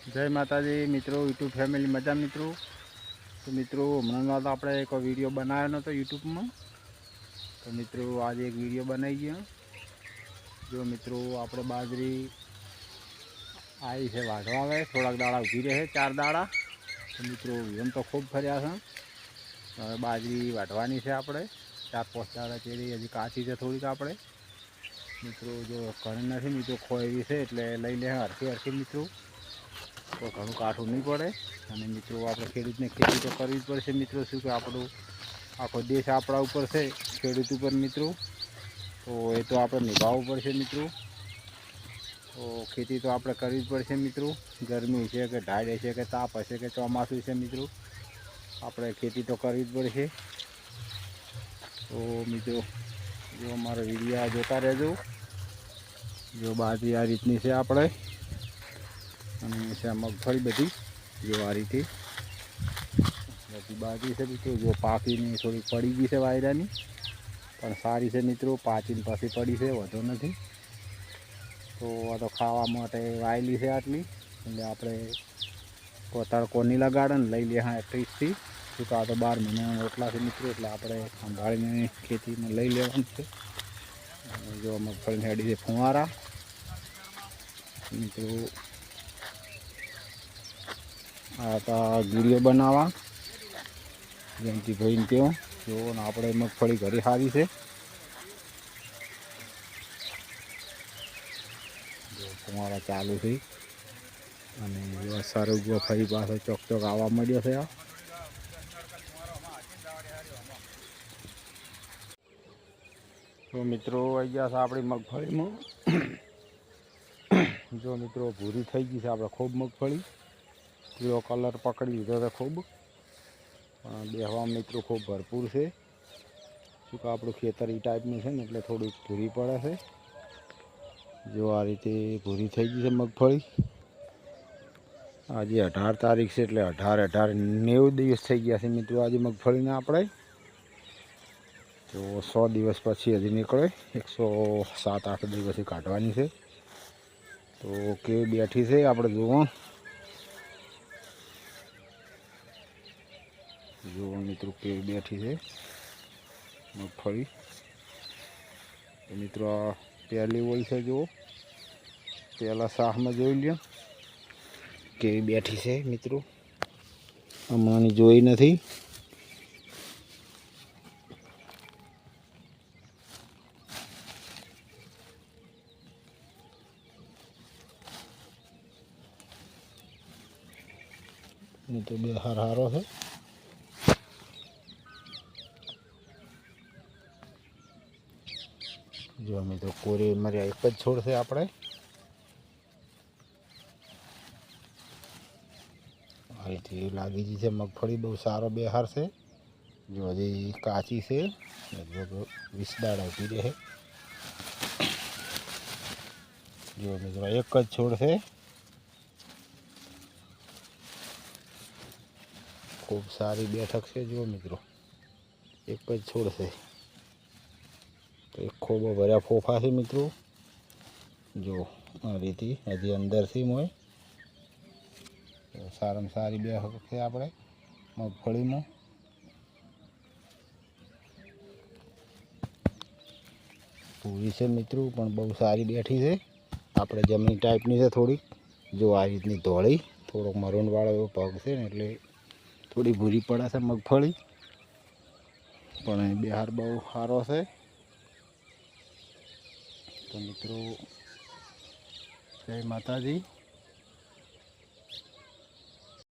जय माताजी मित्रों, यूट्यूब फैमिली मजा मित्रों। तो मित्रों हमने तो આપણે એક વિડીયો બનાવ્યો નતો YouTube માં। તો મિત્રો આજે એક વિડીયો બનાવી ગયો। જો મિત્રો આપણે બાજરી આવી છે વાઢવા આવે, થોડાક દાડા ઊભી રહે 4 દાડા। તો મિત્રો એમ તો ખૂબ ફર્યા છે। હવે બાજરી વાઢવાની છે આપણે 4-5 દાડા ચેડી હજી કાચી છે થોડીક આપણે। મિત્રો જો ઘણી નથી મિત્રો ખોઈવી છે એટલે લઈ લે હરખી હરખી મિત્રો। तो घणुं काठું नहीं पड़े। અને મિત્રો આપણે ખેડૂતને ખેતી તો કરવી જ પડશે મિત્રો। શું કે આપણો આખો દેશ આપણા ઉપર છે, ખેડૂત ઉપર મિત્રો। તો એ તો આપણે નિભાવવું પડશે મિત્રો। તો ખેતી તો આપણે કરવી જ પડશે મિત્રો। ગરમી છે કે ઢાળ છે કે તાપ હશે કે ચોમાસું છે મિત્રો, આપણે ખેતી તો કરવી જ પડશે। તો મિત્રો જો અમારો વિડીયો જોતા રહેજો। જો બાજરી આ રીતની છે આપણે, અને છે મગફળી બધી જો આ રીતે બધી બાજરી છે મિત્રો। જો પાકીની થોડી પડી ગઈ છે વાયરાની, પણ સારી છે મિત્રો। પાચીને પાછી પડી છે, વધુ નથી। તો આ તો ખાવા માટે વાયેલી છે આટલી, એટલે આપણે તડકો નહીં લગાડે ને લઈ લે 30થી। શું કે આ તો 12 મહિનાના રોટલા છે મિત્રો, એટલે આપણે સંભાળીને ખેતીમાં લઈ લેવાનું છે। જો મગફળી હેડી છે ફુવારા મિત્રો। आता वीडियो बनावा जयंती भाई ने क्यों जो આપણે મગફળી ઘરે હારી છે। જો તમારા ચાલુ છે અને વરસાદ ઉગવા ફરી પાછો ચોક આવવા મળ્યો છે। તો મિત્રો આવી ગયા છે આપણી મગફળીમાં। જો મિત્રો ભૂરી થઈ ગઈ છે આપણે ખૂબ મગફળી, પીળો कलर पकड़ी लीधो है खूब। बेहवा मित्रों खूब भरपूर से। चूँकि आपणुं खेतर ई टाइपनुं छे ने एटले थोड़ी भूरी पड़े छे। जो आ रीते भूरी थई गई छे मगफળી। आज 18 तारीख से एटले 18-18-90 दिवस थई गया छे मित्रों आज मगफळीने आपणे। तो 100 दिवस पछी हजी निकळे, 107-8 दिवस काढवानी छे। तो केवी बेठी छे आपणे जोवा। जो मित्रों के बैठी है मगफળી। तो मित्रों पहली ओल से जो पहला साह में जोई लियो के बैठी है मित्रों, हमारी जोई नहीं। तो बेहार हारो है। जो अमे तो कोरे मर्या एक ज छोड़ से आपणे। आ रीते लागी जी है मगफળી, बहुत सारो बेहार से। जो हजी काची से लगभग 20 दाड़ा उभी रहे। जो मित्रों एक ज छोड़ से खूब सारी बैठक से। जो मित्रों एक ज छोड़ से तो एक खूब भर्या फोफा है मित्रों। जो आ रीति हजी अंदर थी मोय तो सारा में सारी बेहक है आपणे मगफળી में। पूरी से मित्रों पण बहुत सारी बैठी है। आपणे जमीन टाइपनी है थोड़ी। जो आ रीतनी धोળી थोड़ोक मरून वाळो एवो पग छे ने એટલે थोड़ी भूरी पड़े छे मगफળી, पण बेहार बहु सारो छे। तो मित्रों जय माताजी।